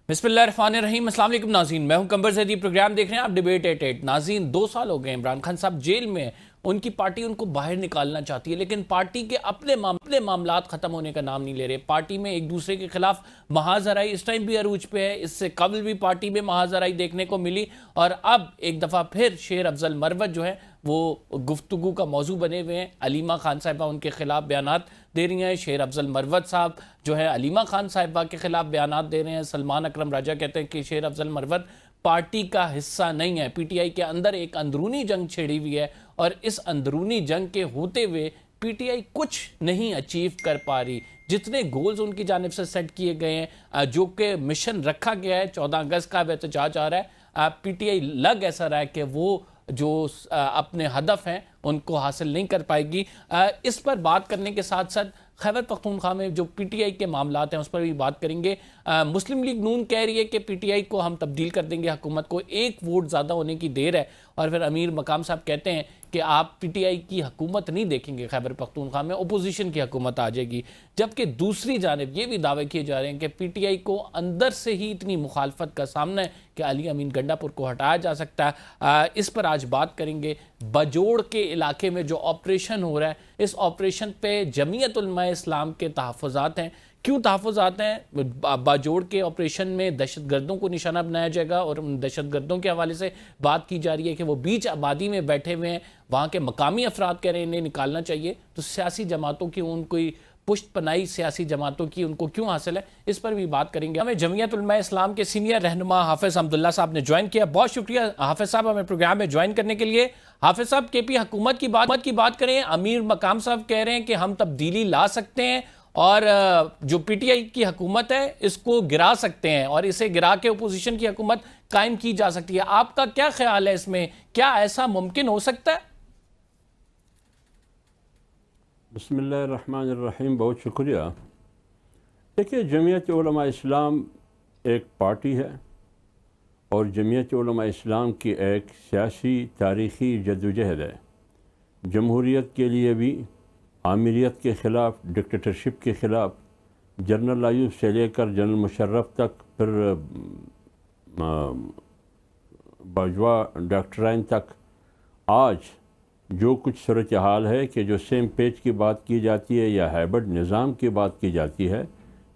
بسم اللہ الرحمن الرحیم۔ السلام علیکم ناظرین، میں ہوں کمبر زیدی، پروگرام دیکھ رہے ہیں آپ ڈیبیٹ 88۔ ناظرین 2 سال ہو گئے عمران خان صاحب جیل میں، ان کی پارٹی ان کو باہر نکالنا چاہتی ہے، لیکن پارٹی کے اپنے معاملات ختم ہونے کا نام نہیں لے رہے۔ پارٹی میں ایک دوسرے کے خلاف محاذ آرائی اس ٹائم بھی عروج پہ ہے، اس سے قبل بھی پارٹی میں محاذ آرائی دیکھنے کو ملی، اور اب ایک دفعہ پھر شیر افضل مروت جو ہے وہ گفتگو کا موضوع بنے ہوئے ہیں۔ علیمہ خان صاحبہ ان کے خلاف بیانات دے رہی ہیں، شیر افضل مروت صاحب جو ہے علیمہ خان صاحبہ کے خلاف بیانات دے رہے ہیں۔ سلمان اکرم راجہ کہتے ہیں کہ شیر افضل مروت پارٹی کا حصہ نہیں ہے۔ پی ٹی آئی کے اندر ایک اندرونی جنگ چھڑی ہوئی ہے، اور اس اندرونی جنگ کے ہوتے ہوئے پی ٹی آئی کچھ نہیں اچیو کر پا رہی۔ جتنے گولز ان کی جانب سے سیٹ کیے گئے ہیں، جو کہ مشن رکھا گیا ہے، 14 اگست کا احتجاج آ رہا ہے، پی ٹی آئی لگ ایسا رہا ہے کہ وہ جو اپنے ہدف ہیں ان کو حاصل نہیں کر پائے گی۔ اس پر بات کرنے کے ساتھ ساتھ خیبر پختونخوا میں جو پی ٹی آئی کے معاملات ہیں اس پر بھی بات کریں گے۔ مسلم لیگ نون کہہ رہی ہے کہ پی ٹی آئی کو ہم تبدیل کر دیں گے، حکومت کو 1 ووٹ زیادہ ہونے کی دیر ہے، اور پھر امیر مقام صاحب کہتے ہیں کہ آپ پی ٹی آئی کی حکومت نہیں دیکھیں گے خیبر پختونخوا میں، اپوزیشن کی حکومت آ جائے گی۔ جبکہ دوسری جانب یہ بھی دعوے کیے جا رہے ہیں کہ پی ٹی آئی کو اندر سے ہی اتنی مخالفت کا سامنا ہے کہ علی امین گنڈا پور کو ہٹایا جا سکتا ہے۔ اس پر آج بات کریں گے۔ بجوڑ کے علاقے میں جو آپریشن ہو رہا ہے، اس آپریشن پہ جمعیت علماء اسلام کے تحفظات ہیں۔ کیوں تحفظات ہیں؟ باجوڑ کے آپریشن میں دہشت گردوں کو نشانہ بنایا جائے گا، اور ان دہشت گردوں کے حوالے سے بات کی جا رہی ہے کہ وہ بیچ آبادی میں بیٹھے ہوئے ہیں، وہاں کے مقامی افراد کہہ رہے ہیں انہیں نکالنا چاہیے۔ تو سیاسی جماعتوں کی ان کوئی پشت پناہی سیاسی جماعتوں کی ان کو کیوں حاصل ہے، اس پر بھی بات کریں گے۔ ہمیں جمعیت علماء اسلام کے سینئر رہنما حافظ حمداللہ صاحب نے جوائن کیا۔ بہت شکریہ حافظ صاحب ہمیں پروگرام میں جوائن کرنے کے لیے۔ حافظ صاحب، کے پی حکومت کی بات کریں، امیر مقام صاحب کہہ رہے ہیں کہ ہم تبدیلی لا سکتے ہیں، اور جو پی ٹی آئی کی حکومت ہے اس کو گرا سکتے ہیں، اور اسے گرا کے اپوزیشن کی حکومت قائم کی جا سکتی ہے۔ آپ کا کیا خیال ہے اس میں؟ کیا ایسا ممکن ہو سکتا ہے؟ بسم اللہ الرحمن الرحیم، بہت شکریہ۔ دیکھیے، جمعیت علماء اسلام ایک پارٹی ہے، اور جمعیت علماء اسلام کی ایک سیاسی تاریخی جدوجہد ہے۔ جمہوریت کے لیے بھی، آمیریت کے خلاف، ڈکٹیٹرشپ کے خلاف، جنرل ایوب سے لے کر جنرل مشرف تک، پھر باجوہ ڈاکٹرائن تک، آج جو کچھ صورتحال ہے کہ جو سیم پیج کی بات کی جاتی ہے یا ہائبرڈ نظام کی بات کی جاتی ہے،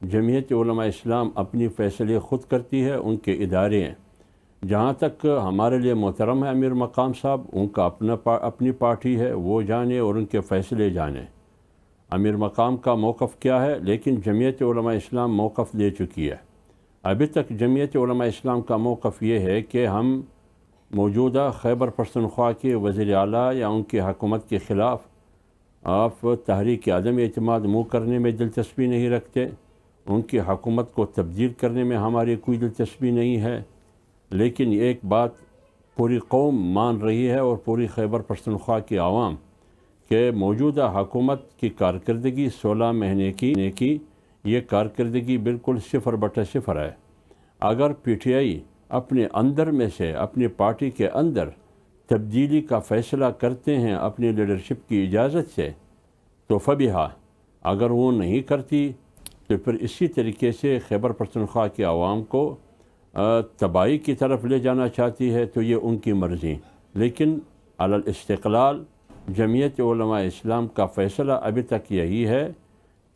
جمعیت علماء اسلام اپنی فیصلے خود کرتی ہے، ان کے ادارے ہیں۔ جہاں تک ہمارے لیے محترم ہے امیر مقام صاحب، ان کا اپنی پارٹی ہے، وہ جانے اور ان کے فیصلے جانے۔ امیر مقام کا موقف کیا ہے، لیکن جمعیت علماء اسلام موقف لے چکی ہے۔ ابھی تک جمعیت علماء اسلام کا موقف یہ ہے کہ ہم موجودہ خیبر پختونخوا کے وزیر اعلیٰ یا ان کی حکومت کے خلاف آپ تحریک عدم اعتماد منہ کرنے میں دلچسپی نہیں رکھتے، ان کی حکومت کو تبدیل کرنے میں ہماری کوئی دلچسپی نہیں ہے، لیکن ایک بات پوری قوم مان رہی ہے اور پوری خیبر پختونخوا کی عوام، کہ موجودہ حکومت کی کارکردگی 16 مہینے کی یہ کارکردگی بالکل 0/0 ہے۔ اگر پی ٹی آئی اپنے اندر میں سے، اپنی پارٹی کے اندر تبدیلی کا فیصلہ کرتے ہیں اپنی لیڈرشپ کی اجازت سے، تو فبیہا۔ اگر وہ نہیں کرتی تو پھر اسی طریقے سے خیبر پختونخوا کے عوام کو تباہی کی طرف لے جانا چاہتی ہے، تو یہ ان کی مرضی۔ لیکن علی الاستقلال جمعیت علماء اسلام کا فیصلہ ابھی تک یہی ہے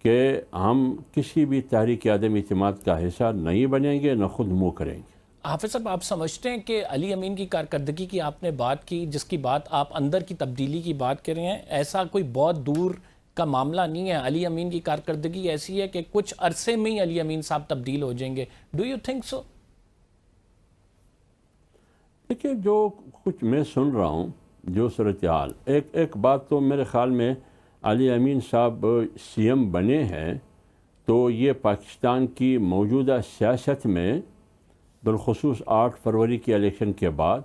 کہ ہم کسی بھی تحریک عدم اعتماد کا حصہ نہیں بنیں گے، نہ خود منہ کریں گے۔ حافظ صاحب، آپ سمجھتے ہیں کہ علی امین کی کارکردگی کی آپ نے بات کی، جس کی بات آپ اندر کی تبدیلی کی بات کر رہے ہیں، ایسا کوئی بہت دور کا معاملہ نہیں ہے؟ علی امین کی کارکردگی ایسی ہے کہ کچھ عرصے میں ہی علی امین صاحب تبدیل ہو جائیں گے۔ ڈو یو تھنک سو؟ دیکھیے، جو کچھ میں سن رہا ہوں، جو صورتحال، ایک بات تو میرے خیال میں علی امین صاحب سی ایم بنے ہیں تو یہ پاکستان کی موجودہ سیاست میں، بالخصوص 8 فروری کے الیکشن کے بعد،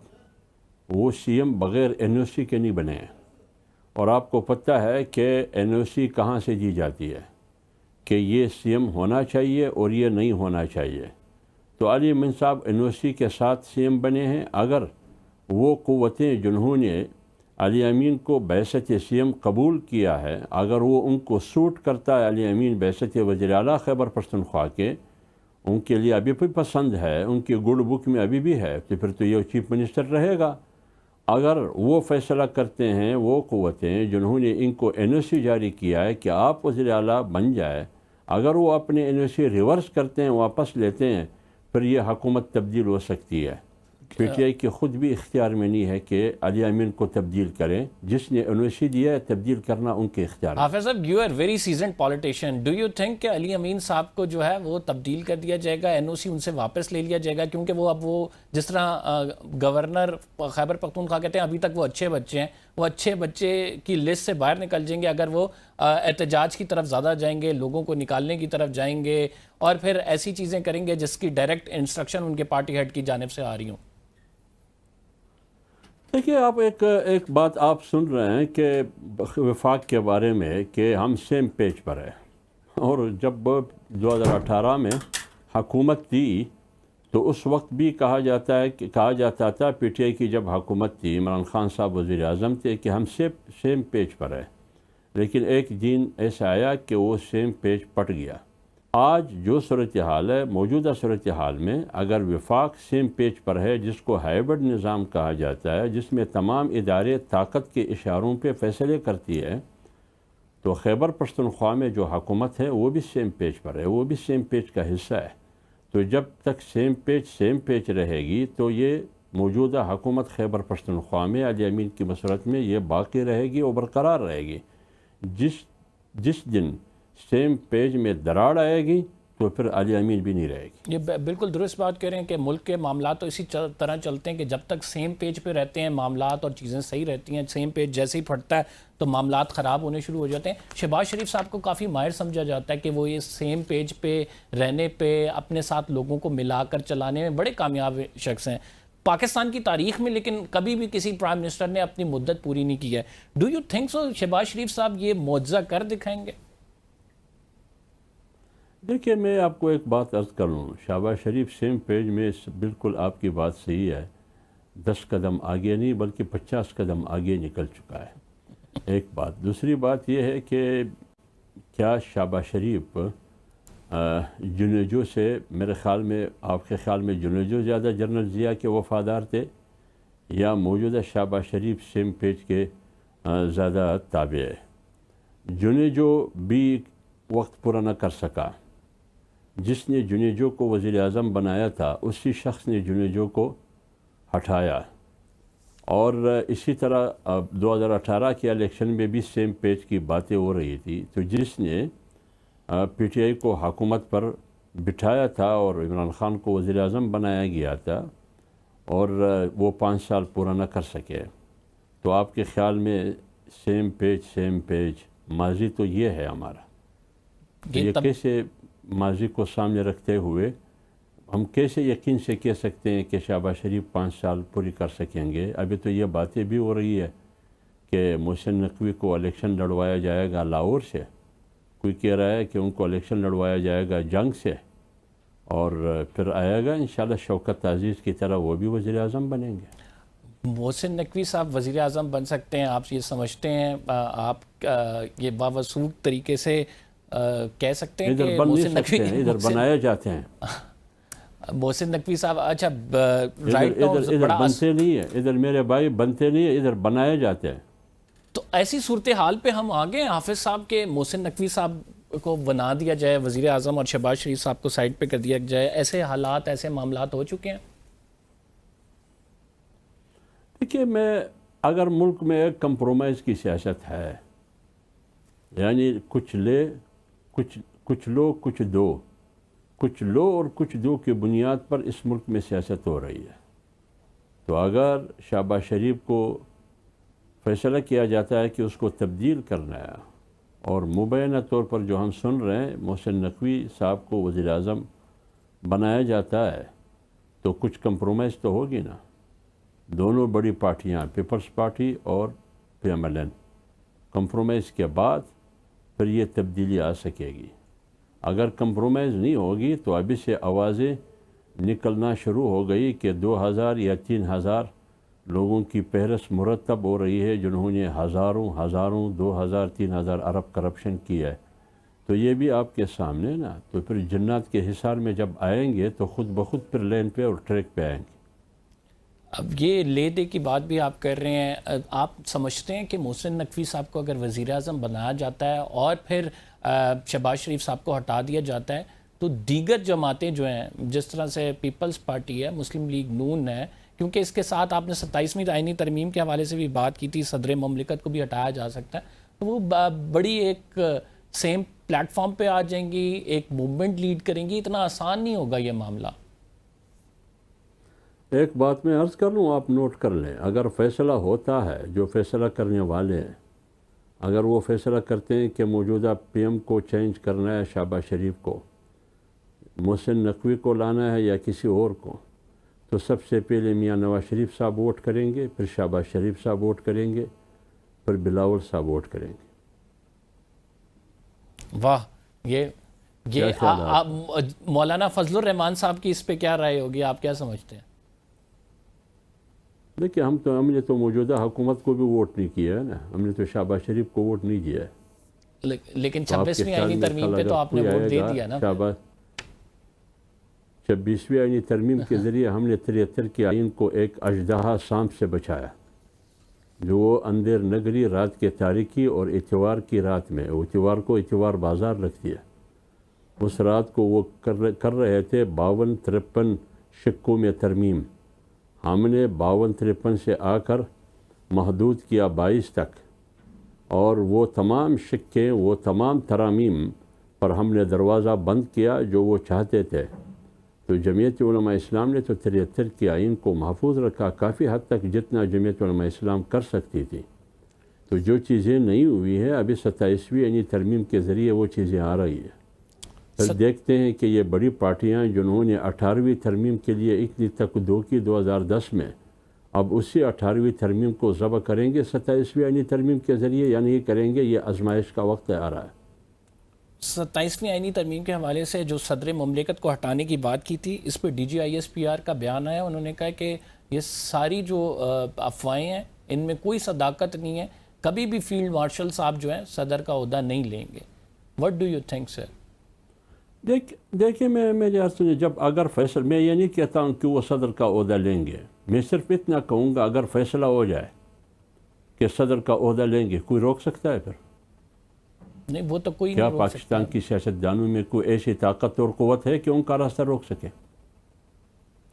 وہ سی ایم بغیر این او سی کے نہیں بنے ہیں۔ اور آپ کو پتہ ہے کہ این او سی کہاں سے دی جاتی ہے، کہ یہ سی ایم ہونا چاہیے اور یہ نہیں ہونا چاہیے۔ تو علی امین صاحب این او سی کے ساتھ سی ایم بنے ہیں۔ اگر وہ قوتیں جنہوں نے علی امین کو بعثت سی ایم قبول کیا ہے، اگر وہ ان کو سوٹ کرتا ہے، علی امین بعثت وزیر اعلیٰ خیبر پختونخوا کے، ان کے لیے ابھی بھی پسند ہے، ان کی گڈ بک میں ابھی بھی ہے، تو پھر تو یہ چیف منسٹر رہے گا۔ اگر وہ فیصلہ کرتے ہیں وہ قوتیں جنہوں نے ان کو این او سی جاری کیا ہے کہ آپ وزیر اعلیٰ بن جائے، اگر وہ اپنے این او سی ریورس کرتے ہیں، واپس لیتے ہیں، پھر یہ حکومت تبدیل ہو سکتی ہے۔ پی ٹی آئی کی خود بھی اختیار میں نہیں ہے کہ علی امین کو تبدیل کریں، جس نے این او سی دیا ہے تبدیل کرنا ان کے اختیار میں۔ حافظ صاحب، you are very seasoned politician, do you think کہ علی امین صاحب کو جو ہے وہ تبدیل کر دیا جائے گا، این او سی ان سے واپس لے لیا جائے گا؟ کیونکہ وہ اب وہ جس طرح گورنر خیبر پختونخوا کہتے ہیں ابھی تک وہ اچھے بچے ہیں، وہ اچھے بچے کی لسٹ سے باہر نکل جائیں گے اگر وہ احتجاج کی طرف زیادہ جائیں گے، لوگوں کو نکالنے کی طرف جائیں گے اور پھر ایسی چیزیں کریں گے جس کی ڈائریکٹ انسٹرکشن ان کے پارٹی ہیڈ کی جانب سے آ رہی ہوں۔ دیکھیے، آپ ایک بات آپ سن رہے ہیں کہ وفاق کے بارے میں کہ ہم سیم پیج پر ہیں، اور جب 2018 میں حکومت تھی تو اس وقت بھی کہا جاتا تھا پی ٹی آئی کی جب حکومت تھی، عمران خان صاحب وزیر اعظم تھے، کہ ہم سیم پیج پر ہیں، لیکن ایک دن ایسا آیا کہ وہ سیم پیج پٹ گیا۔ آج جو صورتحال ہے، موجودہ صورتحال میں اگر وفاق سیم پیج پر ہے، جس کو ہائبرڈ نظام کہا جاتا ہے، جس میں تمام ادارے طاقت کے اشاروں پہ فیصلے کرتی ہے، تو خیبر پختونخوا میں جو حکومت ہے وہ بھی سیم پیج پر ہے، وہ بھی سیم پیج کا حصہ ہے۔ تو جب تک سیم پیج رہے گی تو یہ موجودہ حکومت خیبر پختونخوا میں علی امین کی مسرت میں یہ باقی رہے گی اور برقرار رہے گی۔ جس دن سیم پیج میں دراڑ آئے گی تو پھر علی امین بھی نہیں رہے گی۔ یہ بالکل درست بات کہہ رہے ہیں کہ ملک کے معاملات تو اسی طرح چلتے ہیں کہ جب تک سیم پیج پہ رہتے ہیں معاملات اور چیزیں صحیح رہتی ہیں، سیم پیج جیسے ہی پھٹتا ہے تو معاملات خراب ہونے شروع ہو جاتے ہیں۔ شہباز شریف صاحب کو کافی ماہر سمجھا جاتا ہے کہ وہ یہ سیم پیج پہ رہنے پہ، اپنے ساتھ لوگوں کو ملا کر چلانے میں بڑے کامیاب شخص ہیں پاکستان کی تاریخ میں، لیکن کبھی بھی کسی پرائم منسٹر نے اپنی مدت پوری نہیں کی ہے۔ Do you think so Shahbaz Sharif صاحب یہ معجزہ کر دکھائیں گے؟ دیکھیے، میں آپ کو ایک بات عرض کر لوں، شہباز شریف سیم پیج میں بالکل آپ کی بات صحیح ہے، 10 قدم آگے نہیں بلکہ 50 قدم آگے نکل چکا ہے، ایک بات۔ دوسری بات یہ ہے کہ کیا شہباز شریف جنیجو سے، میرے خیال میں، آپ کے خیال میں جنیجو زیادہ جنرل ضیاء کے وفادار تھے یا موجودہ شہباز شریف سیم پیج کے زیادہ تابع ہے؟ جنیجو بھی وقت پورا نہ کر سکا، جس نے جنیجو کو وزیر اعظم بنایا تھا اسی شخص نے جنیجو کو ہٹایا، اور اسی طرح 2018 کے الیکشن میں بھی سیم پیج کی باتیں ہو رہی تھی۔ تو جس نے پی ٹی آئی کو حکومت پر بٹھایا تھا اور عمران خان کو وزیر اعظم بنایا گیا تھا، اور وہ 5 سال پورا نہ کر سکے، تو آپ کے خیال میں سیم پیج ماضی تو یہ ہے ہمارا، یہ کیسے ماضی کو سامنے رکھتے ہوئے ہم کیسے یقین سے کہہ سکتے ہیں کہ شہباز شریف 5 سال پوری کر سکیں گے؟ ابھی تو یہ باتیں بھی ہو رہی ہے کہ محسن نقوی کو الیکشن لڑوایا جائے گا لاہور سے، کوئی کہہ رہا ہے کہ ان کو الیکشن لڑوایا جائے گا جنگ سے، اور پھر آئے گا انشاءاللہ شوکت عزیز کی طرح وہ بھی وزیر اعظم بنیں گے۔ محسن نقوی صاحب وزیر اعظم بن سکتے ہیں، آپ یہ سمجھتے ہیں؟ آپ یہ باوثوق طریقے سے کہہ سکتے ہیں کہ محسن نقوی ادھر بنائے جاتے ہیں؟ محسن نقوی صاحب اچھا ادھر بنتے نہیں ہیں، ادھر میرے بھائی بنتے نہیں ہیں، ادھر بنائے جاتے ہیں۔ تو ایسی صورتحال پہ ہم آگے ہیں حافظ صاحب کے محسن نقوی صاحب کو بنا دیا جائے وزیر اعظم اور شہباز شریف صاحب کو سائڈ پہ کر دیا جائے؟ ایسے حالات، ایسے معاملات ہو چکے ہیں؟ دیکھیے، اگر ملک میں ایک کمپرومائز کی سیاست ہے، یعنی کچھ لے کچھ لو کچھ دو، کچھ لو اور کچھ دو کی بنیاد پر اس ملک میں سیاست ہو رہی ہے، تو اگر شہباز شریف کو فیصلہ کیا جاتا ہے کہ اس کو تبدیل کرنا ہے، اور مبینہ طور پر جو ہم سن رہے ہیں محسن نقوی صاحب کو وزیر اعظم بنایا جاتا ہے، تو کچھ کمپرومائز تو ہوگی نا۔ دونوں بڑی پارٹیاں، پیپلز پارٹی اور P M L N, compromise کے بعد پھر یہ تبدیلی آ سکے گی۔ اگر کمپرومائز نہیں ہوگی تو ابھی سے آوازیں نکلنا شروع ہو گئی کہ 2000 یا 3000 لوگوں کی فہرست مرتب ہو رہی ہے جنہوں نے ہزاروں 2000 3000 ارب کرپشن کی ہے۔ تو یہ بھی آپ کے سامنے نا، تو پھر جنات کے حصار میں جب آئیں گے تو خود بخود پھر لین پہ اور ٹریک پہ آئیں گے۔ اب یہ لے دے کی بات بھی آپ کر رہے ہیں، آپ سمجھتے ہیں کہ محسن نقوی صاحب کو اگر وزیر اعظم بنایا جاتا ہے اور پھر شہباز شریف صاحب کو ہٹا دیا جاتا ہے تو دیگر جماعتیں جو ہیں، جس طرح سے پیپلز پارٹی ہے، مسلم لیگ نون ہے، کیونکہ اس کے ساتھ آپ نے 27ویں آئینی ترمیم کے حوالے سے بھی بات کی تھی، صدر مملکت کو بھی ہٹایا جا سکتا ہے، تو وہ بڑی ایک سیم پلیٹ فارم پہ آ جائیں گی، ایک موومنٹ لیڈ کریں گی۔ اتنا آسان نہیں ہوگا یہ معاملہ۔ ایک بات میں عرض کر لوں، آپ نوٹ کر لیں، اگر فیصلہ ہوتا ہے، جو فیصلہ کرنے والے ہیں اگر وہ فیصلہ کرتے ہیں کہ موجودہ پی ایم کو چینج کرنا ہے، شہباز شریف کو، محسن نقوی کو لانا ہے یا کسی اور کو، تو سب سے پہلے میاں نواز شریف صاحب ووٹ کریں گے، پھر شہباز شریف صاحب ووٹ کریں گے، پھر بلاول صاحب ووٹ کریں گے۔ واہ، یہ کیا خیال ہے مولانا فضل الرحمان صاحب کی اس پہ کیا رائے ہوگی؟ آپ کیا سمجھتے ہیں؟ دیکھیں، ہم نے تو موجودہ حکومت کو بھی ووٹ نہیں کیا ہے نا، ہم نے تو شہباز شریف کو ووٹ نہیں دیا ہے۔ لیکن 26ویں آئینی ترمیم پہ تو آپ نے ووٹ دے دیا نا۔ 26ویں آئینی ترمیم کے ذریعے ہم نے 73 کے آئین کو ایک اژدہا سانپ سے بچایا، جو وہ اندھیر نگری رات کے تاریکی اور اتوار کی رات میں، اتوار کو اتوار بازار رکھتی ہے، اس رات کو وہ کر رہے تھے 52-53 شکوں میں ترمیم۔ ہم نے 52-53 سے آ کر محدود کیا 22 تک، اور وہ تمام شکیں، وہ تمام ترامیم پر ہم نے دروازہ بند کیا جو وہ چاہتے تھے۔ تو جمعیت علماء اسلام نے تو 73 کے آئین کو محفوظ رکھا کافی حد تک، جتنا جمعیت علماء اسلام کر سکتی تھی۔ تو جو چیزیں نہیں ہوئی ہیں ابھی 27ویں یعنی ترمیم کے ذریعے وہ چیزیں آ رہی ہیں۔ پھر دیکھتے ہیں کہ یہ بڑی پارٹیاں جنہوں نے 18ویں ترمیم کے لیے اتنی تقدو کی 2010 میں، اب اسی 18ویں ترمیم کو ذبح کریں گے 27ویں یعنی ترمیم کے ذریعے، یعنی یہ کریں گے۔ یہ آزمائش کا وقت آ رہا ہے۔ 27ویں آئینی ترمیم کے حوالے سے جو صدر مملکت کو ہٹانے کی بات کی تھی، اس پہ DGISPR کا بیان آیا، انہوں نے کہا کہ یہ ساری جو افواہیں ہیں ان میں کوئی صداقت نہیں ہے، کبھی بھی فیلڈ مارشل صاحب جو ہیں صدر کا عہدہ نہیں لیں گے۔ وٹ ڈو یو تھنک سر؟ دیکھیں، میرے عرض سنیں، جب اگر فیصلہ، میں یہ نہیں کہتا ہوں کہ وہ صدر کا عہدہ لیں گے، میں صرف اتنا کہوں گا اگر فیصلہ ہو جائے کہ صدر کا عہدہ لیں گے، کوئی روک سکتا ہے پھر؟ نہیں، وہ تو کوئی کیا نہیں روک سکتا۔ پاکستان کی سیاستدانوں میں کوئی ایسی طاقت اور قوت ہے کہ ان کا راستہ روک سکے؟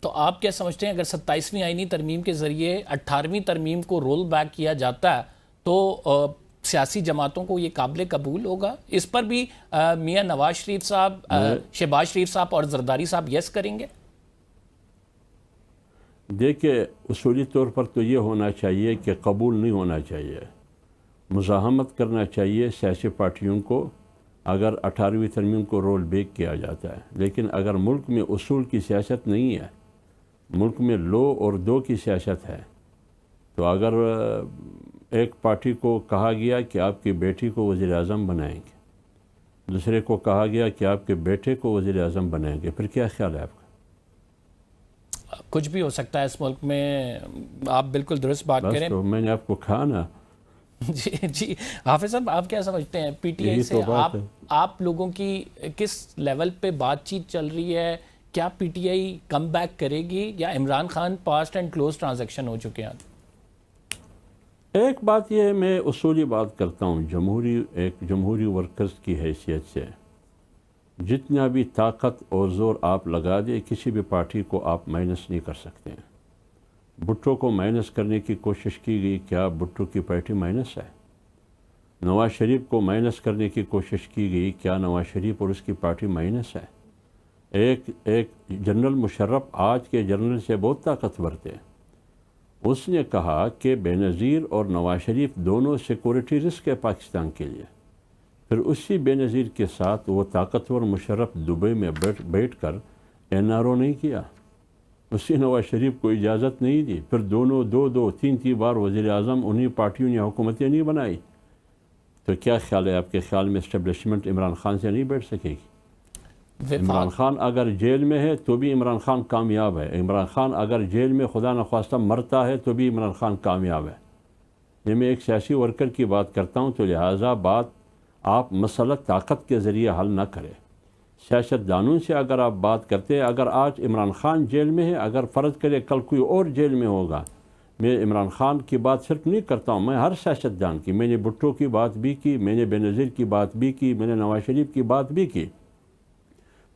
تو آپ کیا سمجھتے ہیں اگر 27ویں آئینی ترمیم کے ذریعے 18ویں ترمیم کو رول بیک کیا جاتا ہے تو سیاسی جماعتوں کو یہ قابل قبول ہوگا؟ اس پر بھی میاں نواز شریف صاحب، شہباز شریف صاحب اور زرداری صاحب یس کریں گے؟ دیکھیں، اصولی طور پر تو یہ ہونا چاہیے کہ قبول نہیں ہونا چاہیے، مزاحمت کرنا چاہیے سیاسی پارٹیوں کو اگر 18ویں ترمیم کو رول بیک کیا جاتا ہے۔ لیکن اگر ملک میں اصول کی سیاست نہیں ہے، ملک میں لو اور دو کی سیاست ہے، تو اگر ایک پارٹی کو کہا گیا کہ آپ کی بیٹی کو وزیر اعظم بنائیں گے، دوسرے کو کہا گیا کہ آپ کے بیٹے کو وزیر اعظم بنائیں گے، پھر کیا خیال ہے آپ کا؟ کچھ بھی ہو سکتا ہے اس ملک میں، آپ بالکل درست بات کریں۔ بس تو میں نے آپ کو کہا نا۔ جی حافظ صاحب، آپ کیا سمجھتے ہیں پی ٹی آئی سے آپ لوگوں کی کس لیول پہ بات چیت چل رہی ہے؟ کیا P T I come back کرے گی یا Imran Khan past and close transaction ہو چکے ہیں؟ ایک بات یہ ہے، میں اصولی بات کرتا ہوں ایک جمہوری ورکرز کی حیثیت سے، جتنا بھی طاقت اور زور آپ لگا دیں کسی بھی پارٹی کو آپ مائنس نہیں کر سکتے ہیں۔ بھٹو کو مائنس کرنے کی کوشش کی گئی، کیا بھٹو کی پارٹی مائنس ہے؟ نواز شریف کو مائنس کرنے کی کوشش کی گئی، کیا نواز شریف اور اس کی پارٹی مائنس ہے؟ ایک جنرل مشرف آج کے جنرل سے بہت طاقتور تھے، اس نے کہا کہ بے نظیر اور نواز شریف دونوں سیکورٹی رسک ہے پاکستان کے لیے۔ پھر اسی بے نظیر کے ساتھ وہ طاقتور مشرف دبئی میں بیٹھ کر NRO نہیں کیا، اسی نواز شریف کو اجازت نہیں دی، پھر دونوں دو تین بار وزیر اعظم انہی پارٹیوں نے حکومتیں نہیں بنائی۔ تو کیا خیال ہے آپ کے خیال میں اسٹیبلشمنٹ عمران خان سے نہیں بیٹھ سکے گی؟ عمران خان اگر جیل میں ہے تو بھی عمران خان کامیاب ہے، عمران خان اگر جیل میں خدا نخواستہ مرتا ہے تو بھی عمران خان کامیاب ہے۔ یہ میں ایک سیاسی ورکر کی بات کرتا ہوں، تو لہٰذا بات آپ مسئلہ طاقت کے ذریعے حل نہ کریں. سیاستدانوں سے اگر آپ بات کرتے ہیں، اگر آج عمران خان جیل میں ہے، اگر فرض کرے کل کوئی اور جیل میں ہوگا، میں عمران خان کی بات صرف نہیں کرتا ہوں، میں ہر سیاستدان کی، میں نے بھٹو کی بات بھی کی، میں نے بے نظیر کی بات بھی کی، میں نے نواز شریف کی بات بھی کی.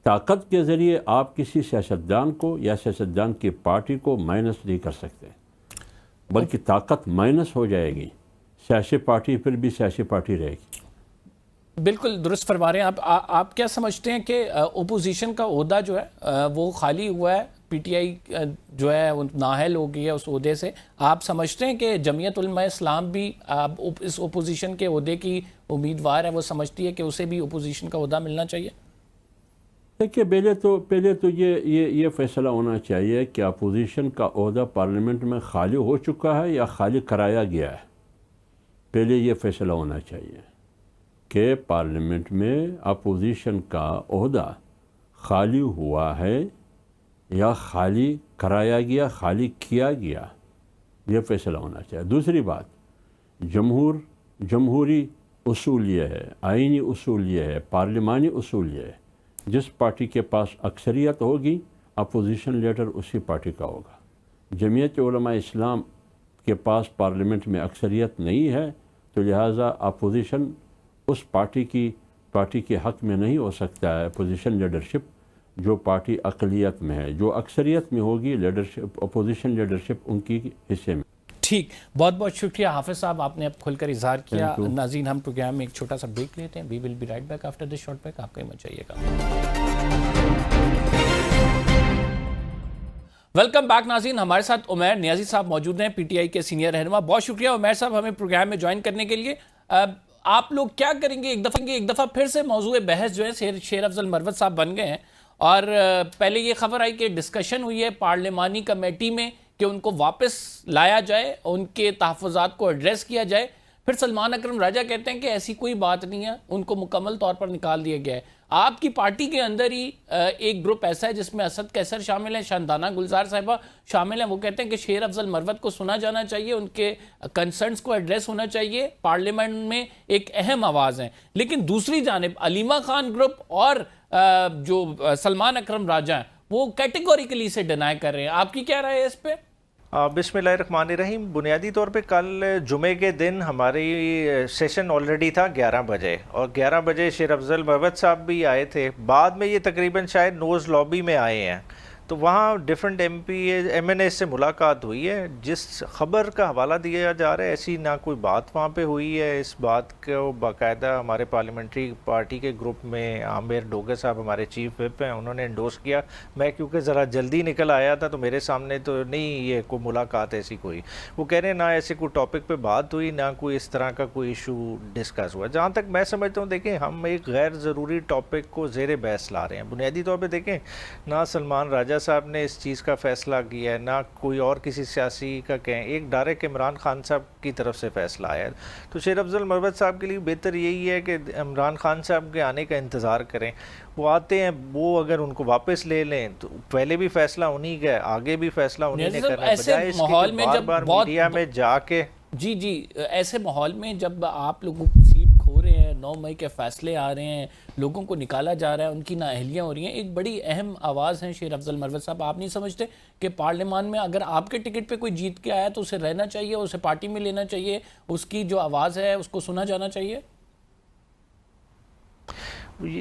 طاقت کے ذریعے آپ کسی سیاستدان کو یا سیاستدان کی پارٹی کو مائنس نہیں کر سکتے، بلکہ طاقت مائنس ہو جائے گی. سیاسی پارٹی پھر بھی سیاسی پارٹی رہے گی. بالکل درست فرما رہے ہیں آپ کیا سمجھتے ہیں کہ اپوزیشن کا عہدہ جو ہے وہ خالی ہوا ہے، پی ٹی آئی جو ہے وہ نااہل ہو گئی ہے اس عہدے سے؟ آپ سمجھتے ہیں کہ جمعیت علماء اسلام بھی اس اپوزیشن کے عہدے کی امیدوار ہے، وہ سمجھتی ہے کہ اسے بھی اپوزیشن کا عہدہ ملنا چاہیے؟ دیکھیے پہلے تو یہ فیصلہ ہونا چاہیے کہ اپوزیشن کا عہدہ پارلیمنٹ میں خالی ہو چکا ہے یا خالی کرایا گیا ہے. پہلے یہ فیصلہ ہونا چاہیے کہ پارلیمنٹ میں اپوزیشن کا عہدہ خالی ہوا ہے یا خالی کرایا گیا، خالی کیا گیا. یہ فیصلہ ہونا چاہیے. دوسری بات، جمہوری اصول یہ ہے، آئینی اصول یہ ہے، پارلیمانی اصول یہ ہے، جس پارٹی کے پاس اکثریت ہوگی اپوزیشن لیڈر اسی پارٹی کا ہوگا. جمعیت علماء اسلام کے پاس پارلیمنٹ میں اکثریت نہیں ہے، تو لہٰذا اپوزیشن اس پارٹی کے حق میں نہیں ہو سکتا ہے. اپوزیشن لیڈرشپ جو پارٹی اقلیت میں ہے، جو اکثریت میں ہوگی لیڈرشپ، اپوزیشن لیڈرشپ ان کی حصے میں. ٹھیک، بہت بہت شکریہ حافظ صاحب، آپ نے اب کھل کر اظہار کیا. ناظرین، ہم پروگرام میں ایک چھوٹا سا بریک لیتے ہیں. We will be right back after this short break. آپ کہیں مت جائیے گا. ویلکم بیک ناظرین، ہمارے ساتھ عمیر نیازی صاحب موجود ہیں، پی ٹی آئی کے سینئر رہنما. بہت شکریہ عمیر صاحب ہمیں پروگرام میں جوائن کرنے کے لیے. آپ لوگ کیا کریں گے؟ ایک دفعہ پھر سے موضوع بحث جو ہے شیر افضل مروت صاحب بن گئے ہیں، اور پہلے یہ خبر آئی کہ ڈسکشن ہوئی ہے پارلیمانی کمیٹی میں کہ ان کو واپس لایا جائے، ان کے تحفظات کو ایڈریس کیا جائے. پھر سلمان اکرم راجہ کہتے ہیں کہ ایسی کوئی بات نہیں ہے، ان کو مکمل طور پر نکال دیا گیا ہے. آپ کی پارٹی کے اندر ہی ایک گروپ ایسا ہے جس میں اسد قیصر شامل ہیں، شاندانہ گلزار صاحبہ شامل ہیں. وہ کہتے ہیں کہ شیر افضل مروت کو سنا جانا چاہیے، ان کے کنسرنز کو ایڈریس ہونا چاہیے، پارلیمنٹ میں ایک اہم آواز ہیں. لیکن دوسری جانب علیمہ خان گروپ اور جو سلمان اکرم راجہ ہیں وہ کیٹیگوریکلی سے ڈینائی کر رہے ہیں. آپ کی کیا رائے ہے اس پہ؟ بسم اللہ الرحمن الرحیم. بنیادی طور پہ کل جمعے کے دن ہماری سیشن آلریڈی تھا 11 بجے، اور 11 بجے شیر افضل مروت صاحب بھی آئے تھے. بعد میں یہ تقریباً شاید نوز لابی میں آئے ہیں، تو وہاں ڈیفرنٹ ایم این اے سے ملاقات ہوئی ہے. جس خبر کا حوالہ دیا جا رہا ہے ایسی نہ کوئی بات وہاں پہ ہوئی ہے. اس بات کو باقاعدہ ہمارے پارلیمنٹری پارٹی کے گروپ میں عامر ڈوگر صاحب ہمارے چیف وپ ہیں، انہوں نے انڈورس کیا. میں کیونکہ ذرا جلدی نکل آیا تھا تو میرے سامنے تو نہیں یہ کوئی ملاقات ایسی کوئی. وہ کہہ رہے ہیں نہ ایسے کوئی ٹاپک پہ بات ہوئی، نہ کوئی اس طرح کا کوئی ایشو ڈسکس ہوا. جہاں تک میں سمجھتا ہوں، دیکھیں ہم ایک غیر ضروری ٹاپک کو زیر بحث لا رہے ہیں. بنیادی طور پہ دیکھیں نہ سلمان راجہ صاحب نے اس چیز کا فیصلہ کیا ہے، نہ کوئی اور کسی سیاسی کا کہیں، ایک ڈائریکٹ عمران خان صاحب کی طرف سے فیصلہ آیا ہے. تو شیر افضل مروت صاحب کے لیے بہتر یہی ہے کہ عمران خان صاحب کے آنے کا انتظار کریں. وہ آتے ہیں، وہ اگر ان کو واپس لے لیں تو پہلے بھی فیصلہ انہی کا ہے، آگے بھی فیصلہ انہی نے کرنا ہے، بجائے اس کے بار بار میڈیا میں جا کے. جی ایسے ماحول میں جب آپ لوگوں سیٹ کھو رہے ہیں، 9 مئی کے فیصلے آ رہے ہیں، لوگوں کو نکالا جا رہا ہے، ان کی نااہلیاں ہو رہی ہیں، ایک بڑی اہم آواز ہیں شیر افضل مروت صاحب. آپ نہیں سمجھتے کہ پارلیمان میں اگر آپ کے ٹکٹ پہ کوئی جیت کے آیا تو اسے رہنا چاہیے، اسے پارٹی میں لینا چاہیے، اس کی جو آواز ہے اس کو سنا جانا چاہیے؟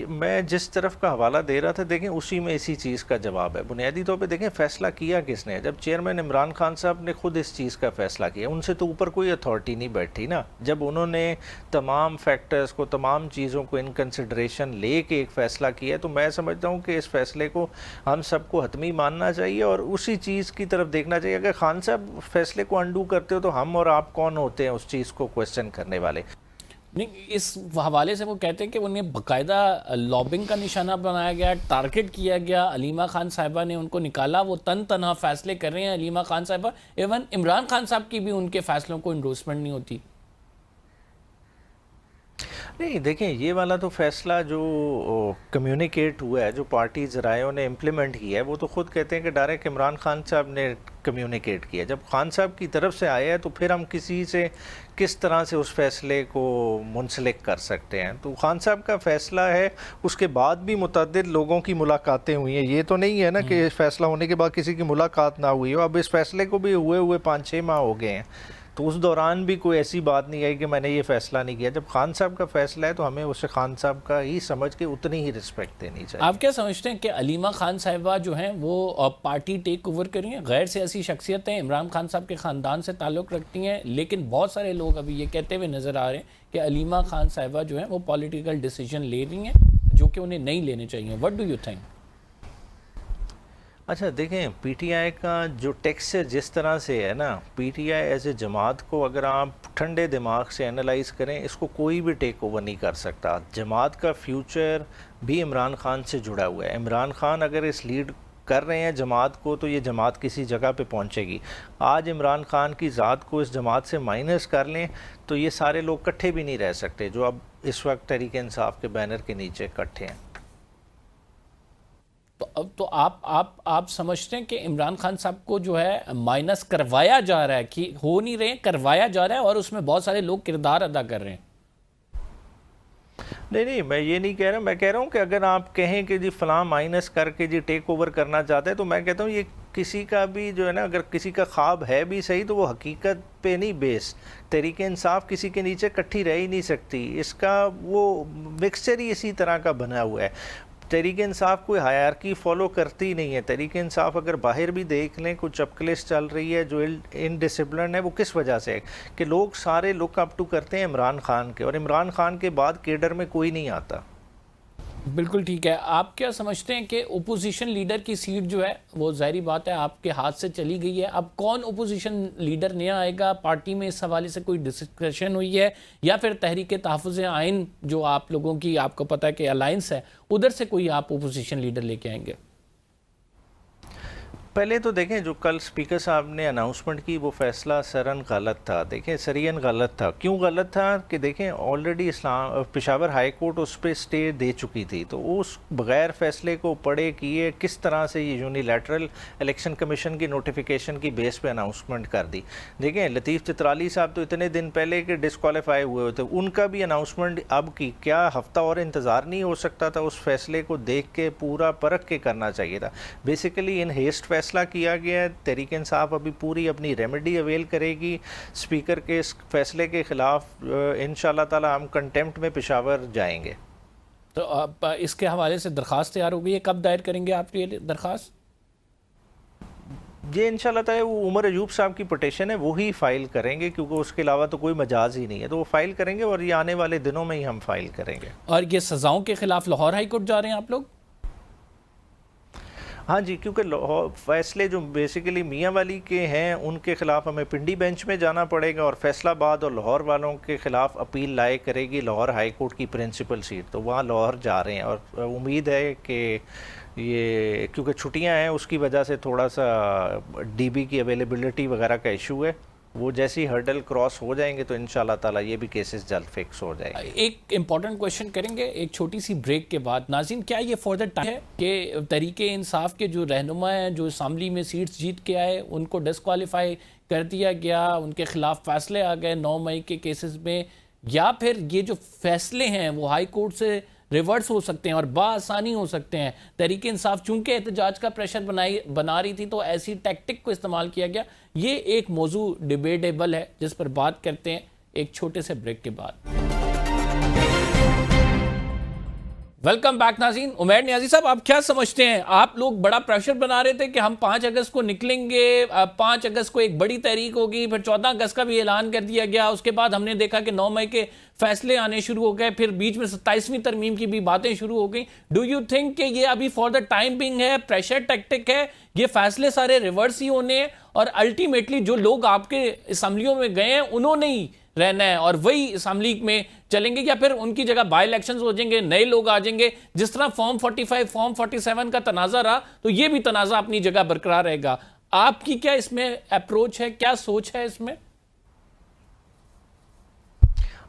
میں جس طرف کا حوالہ دے رہا تھا دیکھیں اسی میں اسی چیز کا جواب ہے. بنیادی طور پہ دیکھیں فیصلہ کیا کس نے؟ جب چیئرمین عمران خان صاحب نے خود اس چیز کا فیصلہ کیا، ان سے تو اوپر کوئی اتھارٹی نہیں بیٹھی نا. جب انہوں نے تمام فیکٹرز کو، تمام چیزوں کو ان کنسیڈریشن لے کے ایک فیصلہ کیا، تو میں سمجھتا ہوں کہ اس فیصلے کو ہم سب کو حتمی ماننا چاہیے اور اسی چیز کی طرف دیکھنا چاہیے. اگر خان صاحب فیصلے کو انڈو کرتے ہو تو ہم اور آپ کون ہوتے ہیں اس چیز کو کوسچن کرنے والے؟ نہیں، اس حوالے سے وہ کہتے ہیں کہ انہیں باقاعدہ لابنگ کا نشانہ بنایا گیا، ٹارگٹ کیا گیا. علیمہ خان صاحبہ نے ان کو نکالا، وہ تنہا فیصلے کر رہے ہیں علیمہ خان صاحبہ. ایون عمران خان صاحب کی بھی ان کے فیصلوں کو انڈورسمنٹ نہیں ہوتی. نہیں دیکھیں یہ والا تو فیصلہ جو کمیونیکیٹ ہوا ہے، جو پارٹی ذرائعوں نے امپلیمنٹ کیا ہے، وہ تو خود کہتے ہیں کہ ڈائریکٹ عمران خان صاحب نے کمیونیکیٹ کیا. جب خان صاحب کی طرف سے آیا ہے تو پھر ہم کسی سے کس طرح سے اس فیصلے کو منسلک کر سکتے ہیں. تو خان صاحب کا فیصلہ ہے, اس کے بعد بھی متعدد لوگوں کی ملاقاتیں ہوئی ہیں. یہ تو نہیں ہے نا کہ فیصلہ ہونے کے بعد کسی کی ملاقات نہ ہوئی ہو. اب اس فیصلے کو بھی ہوئے 5-6 ماہ ہو گئے ہیں, تو اس دوران بھی کوئی ایسی بات نہیں آئی کہ میں نے یہ فیصلہ نہیں کیا. جب خان صاحب کا فیصلہ ہے تو ہمیں اسے خان صاحب کا ہی سمجھ کے اتنی ہی رسپیکٹ دینی چاہیے. آپ کیا سمجھتے ہیں کہ علیمہ خان صاحبہ جو ہیں وہ پارٹی ٹیک اوور کری ہیں؟ غیر سیاسی شخصیتیں عمران خان صاحب کے خاندان سے تعلق رکھتی ہیں, لیکن بہت سارے لوگ ابھی یہ کہتے ہوئے نظر آ رہے ہیں کہ علیمہ خان صاحبہ جو ہیں وہ پولیٹیکل ڈیسیجن لے رہی ہیں جو کہ انہیں نہیں لینے چاہیے. What do you think? اچھا دیکھیں, پی ٹی آئی کا جو ٹیکسچر جس طرح سے ہے نا, P T I as a جماعت کو اگر آپ ٹھنڈے دماغ سے انالائز کریں, اس کو کوئی بھی ٹیک اوور نہیں کر سکتا. جماعت کا فیوچر بھی عمران خان سے جڑا ہوا ہے. عمران خان اگر اس لیڈ کر رہے ہیں جماعت کو تو یہ جماعت کسی جگہ پہ پہنچے گی. آج عمران خان کی ذات کو اس جماعت سے مائنس کر لیں تو یہ سارے لوگ کٹھے بھی نہیں رہ سکتے جو اب اس وقت تحریک انصاف کے بینر کے نیچے کٹھے ہیں. تو آپ سمجھتے ہیں کہ عمران خان صاحب کو جو ہے مائنس کروایا جا رہا ہے, کہ ہو نہیں رہے ہیں, کروایا جا رہا ہے, اور اس میں بہت سارے لوگ کردار ادا کر رہے ہیں؟ نہیں, میں یہ نہیں کہہ رہا. میں کہہ رہا ہوں کہ اگر آپ کہیں کہ جی فلاں مائنس کر کے جی ٹیک اوور کرنا چاہتے ہیں, تو میں کہتا ہوں یہ کسی کا بھی جو ہے نا, اگر کسی کا خواب ہے بھی صحیح تو وہ حقیقت پہ نہیں بیس. تحریک انصاف کسی کے نیچے کٹھی رہ ہی نہیں سکتی. اس کا وہ مکسچر ہی اسی طرح کا بنا ہوا ہے. تحریک انصاف کوئی ہائرارکی فالو کرتی نہیں ہے. تحریک انصاف اگر باہر بھی دیکھ لیں کچھ چپکلس چل رہی ہے جو انڈسپلن ہے, وہ کس وجہ سے ہے کہ لوگ سارے لک اپ ٹو کرتے ہیں عمران خان کے, اور عمران خان کے بعد کیڈر میں کوئی نہیں آتا. بالکل ٹھیک ہے. آپ کیا سمجھتے ہیں کہ اپوزیشن لیڈر کی سیٹ جو ہے وہ ظاہری بات ہے آپ کے ہاتھ سے چلی گئی ہے, اب کون اپوزیشن لیڈر نیا آئے گا؟ پارٹی میں اس حوالے سے کوئی ڈسکشن ہوئی ہے, یا پھر تحریک تحفظ آئین جو آپ لوگوں کی آپ کو پتہ ہے کہ الائنس ہے, ادھر سے کوئی آپ اپوزیشن لیڈر لے کے آئیں گے؟ پہلے تو دیکھیں جو کل اسپیکر صاحب نے اناؤنسمنٹ کی وہ فیصلہ سرن غلط تھا. دیکھیں سرین غلط تھا. کیوں غلط تھا کہ دیکھیں آلریڈی پشاور ہائی کورٹ اس پہ اسٹے دے چکی تھی, تو اس بغیر فیصلے کو پڑھے کیے کس طرح سے یہ یونیلیٹرل الیکشن کمیشن کی نوٹیفیکیشن کی بیس پہ اناؤنسمنٹ کر دی. دیکھیں لطیف چترالی صاحب تو اتنے دن پہلے کے ڈسکوالیفائی ہوئے ہوتے, ان کا بھی اناؤنسمنٹ اب کی کیا ہفتہ اور انتظار نہیں ہو سکتا تھا؟ اس فیصلے کو دیکھ کے پورا پرکھ کے کرنا چاہیے تھا. بیسیکلی ان ہیسٹ فیصلہ کیا گیا ہے. تحریک انصاف ابھی پوری اپنی ریمیڈی اویل کرے گی اسپیکر کے اس فیصلے کے خلاف. انشاءاللہ تعالی ہم کنٹیمپٹ میں پشاور جائیں گے. تو آپ اس کے حوالے سے درخواست تیار ہو گئی ہے, کب دائر کریں گے آپ یہ درخواست؟ یہ انشاءاللہ تعالی وہ عمر ایوب صاحب کی پٹیشن ہے وہی فائل کریں گے, کیونکہ اس کے علاوہ تو کوئی مجاز ہی نہیں ہے, تو وہ فائل کریں گے اور یہ آنے والے دنوں میں ہی ہم فائل کریں گے. اور یہ سزاؤں کے خلاف لاہور ہائی کورٹ جا رہے ہیں آپ لوگ؟ ہاں جی, کیونکہ فیصلے جو بیسیکلی میاں والی کے ہیں ان کے خلاف ہمیں پنڈی بینچ میں جانا پڑے گا, اور فیصلہ آباد اور لاہور والوں کے خلاف اپیل لائے کرے گی لاہور ہائی کورٹ کی پرنسپل سیٹ, تو وہاں لاہور جا رہے ہیں. اور امید ہے کہ یہ کیونکہ چھٹیاں ہیں اس کی وجہ سے تھوڑا سا ڈی بی کی اویلیبلٹی وغیرہ کا ایشو ہے, وہ جیسی ہرڈل کراس ہو جائیں گے تو انشاءاللہ تعالی یہ بھی کیسز جلد فکس ہو جائیں گے. ایک امپورٹنٹ کویشچن کریں گے ایک چھوٹی سی بریک کے بعد. ناظرین, کیا یہ فار دا ٹائم ہے کہ تحریک انصاف کے جو رہنما ہیں جو اسمبلی میں سیٹس جیت کے آئے ان کو ڈسکوالیفائی کر دیا گیا, ان کے خلاف فیصلے آ گئے 9 مئی کے کیسز میں, یا پھر یہ جو فیصلے ہیں وہ ہائی کورٹ سے ریورس ہو سکتے ہیں اور بآسانی ہو سکتے ہیں؟ تحریک انصاف چونکہ احتجاج کا پریشر بنا رہی تھی تو ایسی ٹیکٹک کو استعمال کیا گیا. یہ ایک موضوع ڈیبیٹیبل ہے جس پر بات کرتے ہیں ایک چھوٹے سے بریک کے بعد. ویلکم بیک ناظرین. عمیر نیازی صاحب, آپ کیا سمجھتے ہیں؟ آپ لوگ بڑا پریشر بنا رہے تھے کہ ہم 5 اگست کو نکلیں گے, 5 اگست کو ایک بڑی تحریک ہوگی, پھر 14 اگست کا بھی اعلان کر دیا گیا, اس کے بعد ہم نے دیکھا کہ 9 مئی کے فیصلے آنے شروع ہو گئے, پھر بیچ میں 27ویں ترمیم کی بھی باتیں شروع ہو گئیں. ڈو یو تھنک کہ یہ ابھی فار دا ٹائم بینگ ہے پریشر ٹیکٹک ہے, یہ فیصلے سارے ریورس ہی ہونے ہیں, اور الٹیمیٹلی جو لوگ آپ کے اسمبلیوں میں گئے ہیں انہوں نے ہی رہنا ہے اور وہی اسمبلی میں چلیں گے, یا پھر ان کی جگہ بائی الیکشنز ہو جائیں گے, نئے لوگ آ جائیں گے؟ جس طرح فارم 45 فارم 47 کا تنازع رہا تو یہ بھی تنازع اپنی جگہ برقرار رہے گا. آپ کی کیا اس میں اپروچ ہے, کیا سوچ ہے اس میں؟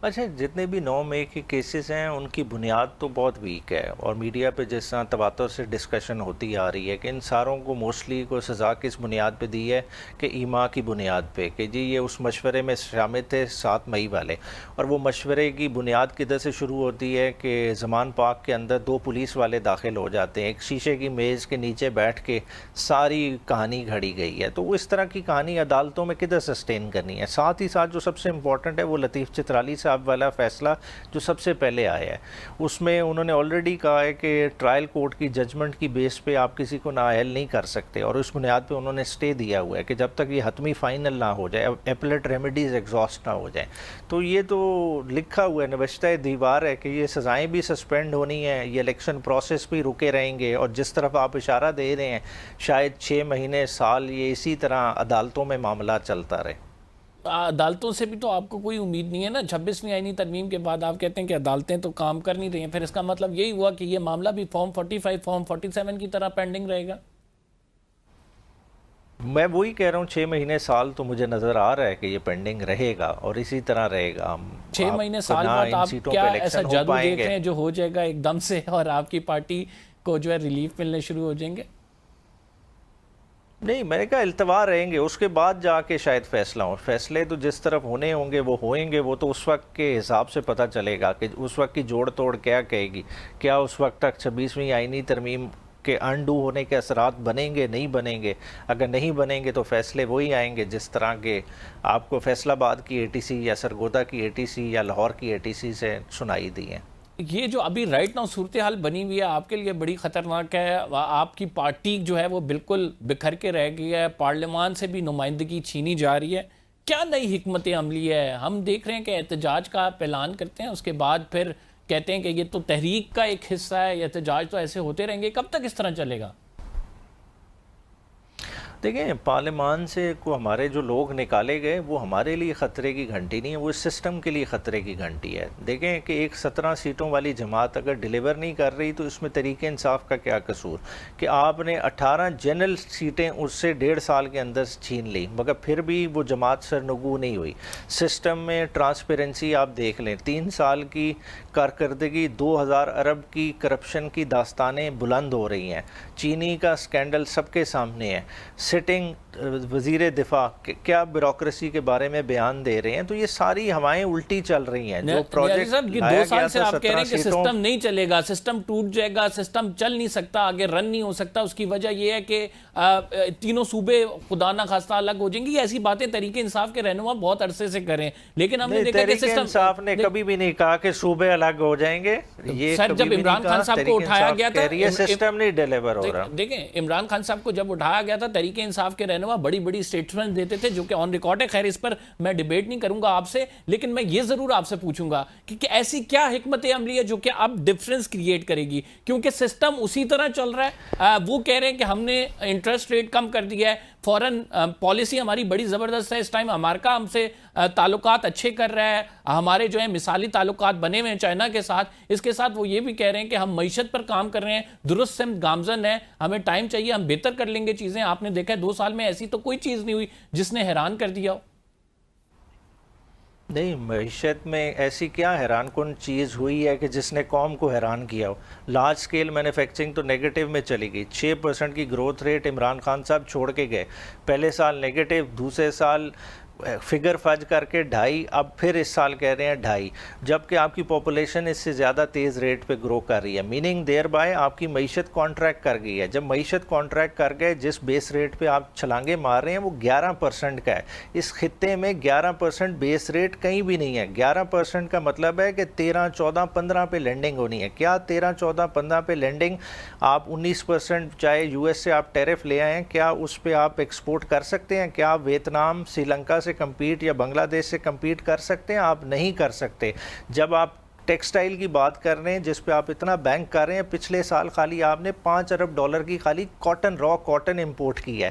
اچھا، جتنے بھی 9 مئی کے کیسز ہیں ان کی بنیاد تو بہت ویک ہے، اور میڈیا پہ جس طرح تواتر سے ڈسکشن ہوتی آ رہی ہے کہ ان ساروں کو موسٹلی کو سزا کس بنیاد پہ دی ہے کہ ایما کی بنیاد پہ، کہ جی یہ اس مشورے میں شامل تھے 7 مئی والے، اور وہ مشورے کی بنیاد کدھر سے شروع ہوتی ہے کہ زمان پاک کے اندر 2 پولیس والے داخل ہو جاتے ہیں، ایک شیشے کی میز کے نیچے بیٹھ کے ساری کہانی گھڑی گئی ہے۔ تو اس طرح کی کہانی عدالتوں میں کدھر سسٹین کرنی ہے؟ ساتھ ہی ساتھ جو سب سے امپورٹنٹ ہے وہ لطیف چترالی صاحب والا فیصلہ جو سب سے پہلے آیا ہے، اس میں انہوں نے آلریڈی کہا ہے کہ ٹرائل کورٹ کی ججمنٹ کی بیس پہ آپ کسی کو نااہل نہیں کر سکتے، اور اس بنیاد پہ انہوں نے سٹے دیا ہوا ہے کہ جب تک یہ حتمی فائنل نہ ہو جائے، ایپلیٹ ریمیڈیز ایگزاسٹ نہ ہو جائیں۔ تو یہ تو لکھا ہوا ہے، نوشتہ دیوار ہے کہ یہ سزائیں بھی سسپینڈ ہونی ہیں، یہ الیکشن پروسیس بھی رکے رہیں گے، اور جس طرف آپ اشارہ دے رہے ہیں شاید 6 مہینے سال یہ اسی طرح عدالتوں میں معاملات چلتا رہے۔ عدالتوں سے بھی تو آپ کو کوئی امید نہیں ہے نا؟ 26ویں آئینی ترمیم کے بعد آپ کہتے ہیں کہ عدالتیں تو کام کر نہیں رہی ہیں، پھر اس کا مطلب یہی ہوا کہ یہ معاملہ بھی فارم 45 فارم 47 کی طرح پینڈنگ رہے گا؟ میں وہی کہہ رہا ہوں، 6 مہینے سال تو مجھے نظر آ رہا ہے کہ یہ پینڈنگ رہے گا، اور اسی طرح رہے گا۔ 6 مہینے سال بعد آپ کیا ایسا جادو دیکھ رہے ہیں جو ہو جائے گا ایک دم سے اور آپ کی پارٹی کو جو ہے ریلیف ملنے شروع ہو جائیں گے؟ نہیں، میں نے کہا التوا رہیں گے، اس کے بعد جا کے شاید فیصلہ ہوں۔ فیصلے تو جس طرف ہونے ہوں گے وہ ہوئیں گے، وہ تو اس وقت کے حساب سے پتہ چلے گا کہ اس وقت کی جوڑ توڑ کیا کہے گی، کیا اس وقت تک 26ویں آئینی ترمیم کے انڈو ہونے کے اثرات بنیں گے نہیں بنیں گے۔ اگر نہیں بنیں گے تو فیصلے وہی آئیں گے جس طرح کے آپ کو فیصل آباد کی ATC یا سرگودا کی ATC یا لاہور کی ATC سے سنائی دی ہیں۔ یہ جو ابھی رائٹ ناؤ صورتحال بنی ہوئی ہے آپ کے لیے بڑی خطرناک ہے، آپ کی پارٹی جو ہے وہ بالکل بکھر کے رہ گئی ہے، پارلیمان سے بھی نمائندگی چھینی جا رہی ہے، کیا نئی حکمت عملی ہے؟ ہم دیکھ رہے ہیں کہ احتجاج کا آپ اعلان کرتے ہیں، اس کے بعد پھر کہتے ہیں کہ یہ تو تحریک کا ایک حصہ ہے، یہ احتجاج تو ایسے ہوتے رہیں گے، کب تک اس طرح چلے گا؟ دیکھیں، پارلیمان سے کو ہمارے جو لوگ نکالے گئے وہ ہمارے لیے خطرے کی گھنٹی نہیں ہے، وہ اس سسٹم کے لیے خطرے کی گھنٹی ہے۔ دیکھیں کہ ایک 17 سیٹوں والی جماعت اگر ڈیلیور نہیں کر رہی تو اس میں تحریک انصاف کا کیا قصور کہ آپ نے 18 جنرل سیٹیں اس سے 1.5 سال کے اندر چھین لی، مگر پھر بھی وہ جماعت سرنگو نہیں ہوئی۔ سسٹم میں ٹرانسپیرنسی آپ دیکھ لیں، 3 سال کی کارکردگی 2000 ارب کی کرپشن کی داستانیں بلند ہو رہی ہیں، چینی کا سکینڈل سب کے سامنے ہے، سٹنگ وزیر دفاع کیا بیوروکریسی کے بارے میں بیان دے رہے ہیں، تو یہ ساری ہوائیں الٹی چل رہی ہیں۔ جو پروجیکٹ 2 سال سے آپ کہہ رہے ہیں کہ سسٹم نہیں چلے گا، سسٹم ٹوٹ جائے گا، سسٹم چل نہیں سکتا، آگے رن نہیں ہو سکتا، اس کی وجہ یہ ہے کہ تینوں صوبے خدا نہ خواستہ الگ ہو جائیں گی، ایسی باتیں تحریک انصاف کے رہنما بہت عرصے سے کریں، لیکن ہم نے دیکھا کہ تحریک انصاف نے کبھی بھی نہیں کہا کہ صوبے الگ ہو جائیں گے۔ سر جب عمران خان صاحب کو اٹھایا گیا تھا، سسٹم نہیں ڈیلیور ہو رہا۔ دیکھیں عمران خان صاحب کو جب اٹھایا گیا تھا تحریک انصاف کے رہنما بڑی بڑی سٹیٹمنٹ دیتے تھے جو کہ آن ریکارڈ ہے، خیر اس پر میں ڈیبیٹ نہیں کروں گا آپ سے، لیکن میں یہ ضرور آپ سے پوچھوں گا کہ ایسی کیا حکمت عملی ہے جو کہ اب ڈیفرنس کریٹ کرے گی، کیونکہ سسٹم اسی طرح چل رہا ہے۔ وہ کہہ رہے ہیں کہ ہم نے انٹرسٹ ریٹ کم کر دیا ہے، فورن پالیسی ہماری بڑی زبردست ہے، اس ٹائم امریکہ ہم سے تعلقات اچھے کر رہا ہے، ہمارے جو ہے مثالی تعلقات بنے ہوئے ہیں چائنا کے ساتھ، اس کے ساتھ وہ یہ بھی کہہ رہے ہیں کہ ہم معیشت پر کام کر رہے ہیں، درست سمت گامزن ہے، ہمیں ٹائم چاہیے، ہم بہتر کر لیں گے چیزیں۔ آپ نے دیکھا ہے 2 سال میں ایسی تو کوئی چیز نہیں ہوئی جس نے حیران کر دیا ہو۔ نہیں، معیشت میں ایسی کیا حیران کن چیز ہوئی ہے کہ جس نے قوم کو حیران کیا ہو؟ لارج سکیل مینوفیکچرنگ تو نیگیٹو میں چلی گئی، 6% کی گروتھ ریٹ عمران خان صاحب چھوڑ کے گئے، پہلے سال نیگیٹو، دوسرے سال فگر فج کر کے 2.5، اب پھر اس سال کہہ رہے ہیں 2.5، جبکہ آپ کی پاپولیشن اس سے زیادہ تیز ریٹ پہ گرو کر رہی ہے، میننگ دیر بائی آپ کی معیشت کانٹریکٹ کر گئی ہے۔ جب معیشت کانٹریکٹ کر گئے، جس بیس ریٹ پہ آپ چھلانگے مار رہے ہیں وہ 11% کا ہے۔ اس خطے میں 11% بیس ریٹ کہیں بھی نہیں ہے۔ 11% کا مطلب ہے کہ 13، 14، 15 پہ لینڈنگ ہونی ہے۔ کیا 13، 14، 15 پہ لینڈنگ آپ 19% چاہے US سے آپ ٹیرف لے آئیں، کیا اس پہ آپ ایکسپورٹ کر سکتے ہیں؟ کیا ویتنام، سری لنکا سے کمپیٹ یا بنگلہ دیش سے کمپیٹ کر سکتے ہیں؟ آپ نہیں کر سکتے۔ جب آپ ٹیکسٹائل کی بات کر رہے ہیں جس پہ آپ اتنا بینک کر رہے ہیں، پچھلے سال خالی آپ نے $5 ارب کی خالی کاٹن، را کاٹن امپورٹ کی ہے،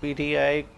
PTI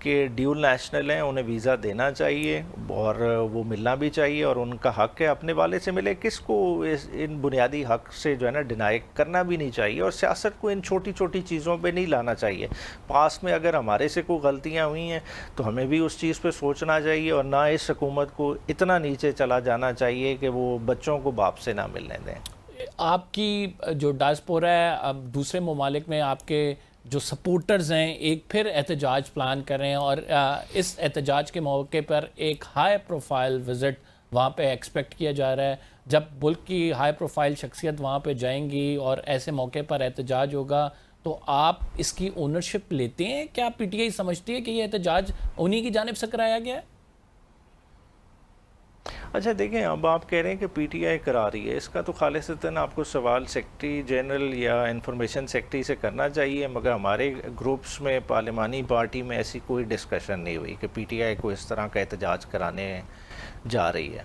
کہ ڈیول نیشنل ہیں انہیں ویزا دینا چاہیے اور وہ ملنا بھی چاہیے اور ان کا حق ہے اپنے والے سے ملے. کس کو ان بنیادی حق سے جو ہے نا ڈینائی کرنا بھی نہیں چاہیے اور سیاست کو ان چھوٹی چھوٹی چیزوں پہ نہیں لانا چاہیے. پاس میں اگر ہمارے سے کوئی غلطیاں ہوئی ہیں تو ہمیں بھی اس چیز پہ سوچنا چاہیے اور نہ اس حکومت کو اتنا نیچے چلا جانا چاہیے کہ وہ بچوں کو باپ سے نہ ملنے دیں. آپ کی جو ڈائسپورا ہے اب دوسرے ممالک میں آپ کے جو سپورٹرز ہیں ایک پھر احتجاج پلان کر رہے ہیں اور اس احتجاج کے موقع پر ایک ہائی پروفائل وزٹ وہاں پہ ایکسپیکٹ کیا جا رہا ہے. جب ملک کی ہائی پروفائل شخصیت وہاں پہ جائیں گی اور ایسے موقع پر احتجاج ہوگا تو آپ اس کی اونرشپ لیتے ہیں؟ کیا پی ٹی آئی سمجھتی ہے کہ یہ احتجاج انہی کی جانب سے کرایا گیا ہے؟ اچھا دیکھیں اب آپ کہہ رہے ہیں کہ پی ٹی آئی کرا رہی ہے, اس کا تو خالصتاً آپ کو سوال سیکرٹری جنرل یا انفارمیشن سیکرٹری سے کرنا چاہیے, مگر ہمارے گروپس میں پارلیمانی پارٹی میں ایسی کوئی ڈسکشن نہیں ہوئی کہ پی ٹی آئی کو اس طرح کا احتجاج کرانے جا رہی ہے.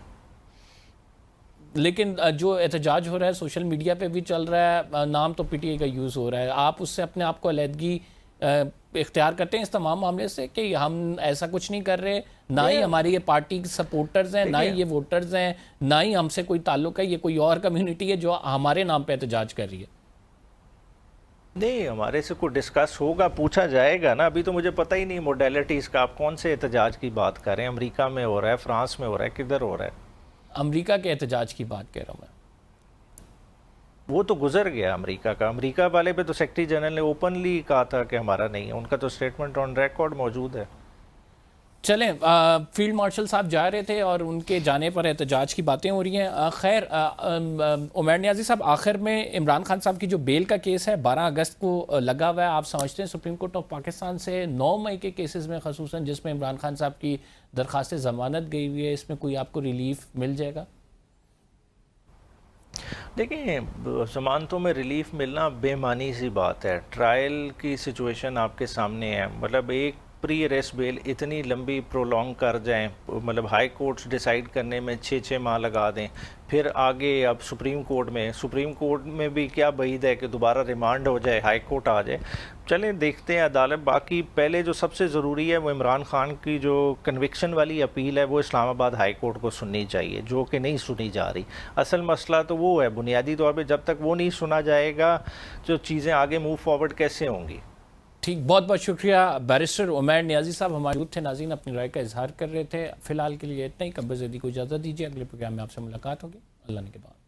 لیکن جو احتجاج ہو رہا ہے سوشل میڈیا پہ بھی چل رہا ہے, نام تو پی ٹی آئی کا یوز ہو رہا ہے, آپ اس سے اپنے آپ کو علیحدگی اختیار کرتے ہیں اس تمام معاملے سے کہ ہم ایسا کچھ نہیں کر رہے, نہ ہی ہماری یہ پارٹی سپورٹرز ہیں, نہ ہی یہ ووٹرز ہیں, نہ ہی ہم سے کوئی تعلق ہے, یہ کوئی اور کمیونٹی ہے جو ہمارے نام پہ احتجاج کر رہی ہے؟ نہیں, ہمارے سے کوئی ڈسکس ہوگا, پوچھا جائے گا نا. ابھی تو مجھے پتہ ہی نہیں موڈیلٹیز کا, آپ کون سے احتجاج کی بات کر رہے ہیں؟ امریکہ میں ہو رہا ہے, فرانس میں ہو رہا ہے, کدھر ہو رہا ہے؟ امریکہ کے احتجاج کی بات کہہ رہا ہوں میں. وہ تو گزر گیا امریکہ کا. امریکہ والے پہ تو سیکرٹری جنرل نے اوپنلی کہا تھا کہ ہمارا نہیں ہے, ان کا تو سٹیٹمنٹ آن ریکارڈ موجود ہے. چلیں, فیلڈ مارشل صاحب جا رہے تھے اور ان کے جانے پر احتجاج کی باتیں ہو رہی ہیں. خیر عمیر نیازی صاحب, آخر میں عمران خان صاحب کی جو بیل کا کیس ہے 12 اگست کو لگا ہوا ہے, آپ سمجھتے ہیں سپریم کورٹ آف پاکستان سے 9 مئی کے کیسز میں خصوصاً جس میں عمران خان صاحب کی درخواست ضمانت گئی ہوئی ہے, اس میں کوئی آپ کو ریلیف مل جائے گا؟ دیکھیں, ضمانتوں میں ریلیف ملنا بے معنی سی بات ہے. ٹرائل کی سچویشن آپ کے سامنے ہے, مطلب ایک پری اریسٹ بیل اتنی لمبی پرولونگ کر جائیں, مطلب ہائی کورٹس ڈیسائیڈ کرنے میں 6 ماہ لگا دیں, پھر آگے اب سپریم کورٹ میں بھی کیا بعید ہے کہ دوبارہ ریمانڈ ہو جائے, ہائی کورٹ آ جائے. چلیں دیکھتے ہیں عدالت. باقی پہلے جو سب سے ضروری ہے وہ عمران خان کی جو کنوکشن والی اپیل ہے وہ اسلام آباد ہائی کورٹ کو سننی چاہیے, جو کہ نہیں سنی جا رہی. اصل مسئلہ تو وہ ہے بنیادی طور پہ, جب تک وہ نہیں سنا جائے گا جو چیزیں آگے موو فارورڈ کیسے ہوں گی. ٹھیک, بہت بہت شکریہ. بیرسٹر عمیر نیازی صاحب ہمارے موجود تھے. ناظرین اپنی رائے کا اظہار کر رہے تھے. فی الحال کے لیے اتنا ہی. قبر زیدی کو اجازت دیجیے, اگلے پروگرام میں آپ سے ملاقات ہوگی اللہ نے کے بعد.